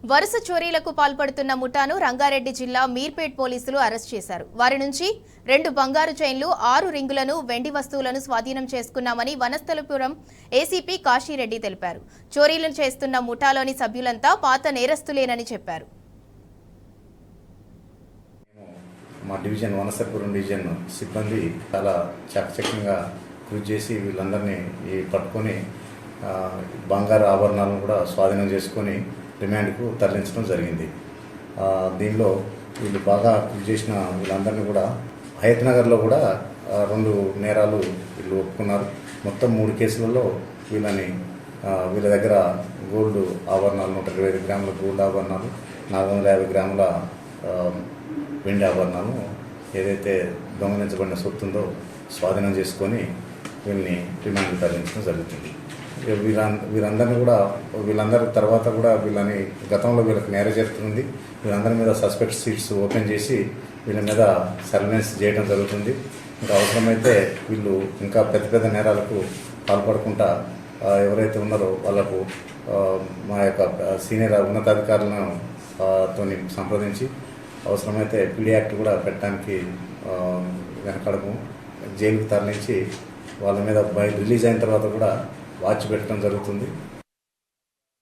వరుస చోరీలకు పాల్పడుతున్న ముఠాను రంగారెడ్డి జిల్లా మీర్పేట్ పోలీసులు అరెస్ట్ చేశారు. వారి నుంచి 2 బంగారు చైన్లు, 6 రింగులను, వెండి వస్తువులను స్వాధీనం చేసుకున్నామని వనస్థలపురం ఏసీపీ కాశీరెడ్డి తెలిపారు. చోరీలు చేస్తున్న ముఠాలోని సభ్యులంతా పాత నేరస్తులేనని చెప్పారు. మా డివిజన్ వనస్థలపురం డివిజన్ సిబ్బంది చాలా చాకచక్యంగా కృషి చేసి వీళ్ళందరినీ పట్టుకొని బంగారు ఆభరణాలను కూడా స్వాధీనం చేసుకొని రిమాండ్కు తరలించడం జరిగింది. దీనిలో వీళ్ళు బాగా కృషి చేసిన వీళ్ళందరినీ కూడా హయత్ నగర్లో కూడా 2 నేరాలు వీళ్ళు ఒప్పుకున్నారు. మొత్తం 3 కేసులలో వీళ్ళ దగ్గర గోల్డ్ ఆభరణాలు 125 గ్రాముల గోల్డ్ ఆభరణాలు, 450 గ్రాముల వెండి ఆభరణాలు ఏదైతే దొంగలించబడిన సొత్తు ఉందో స్వాధీనం చేసుకొని వీళ్ళని రిమాండ్కు తరలించడం జరుగుతుంది. వీళ్ళందరి తర్వాత కూడా వీళ్ళని గతంలో వీళ్ళకి నేర జరుగుతుంది. వీళ్ళందరి మీద సస్పెక్ట్ షీట్స్ ఓపెన్ చేసి వీళ్ళ మీద సర్వేలెన్స్ చేయడం జరుగుతుంది. ఇంకా అవసరమైతే వీళ్ళు ఇంకా పెద్ద నేరాలకు పాల్పడకుండా ఎవరైతే ఉన్నారో వాళ్ళకు మా యొక్క సీనియర్ ఉన్నతాధికారులను తోని సంప్రదించి అవసరమైతే పీడీ యాక్ట్ కూడా పెట్టడానికి వెనకడము, జైలుకు తరలించి వాళ్ళ మీద బయట రిలీజ్ అయిన తర్వాత కూడా వాచ్ పెట్టడం జరుగుతుంది.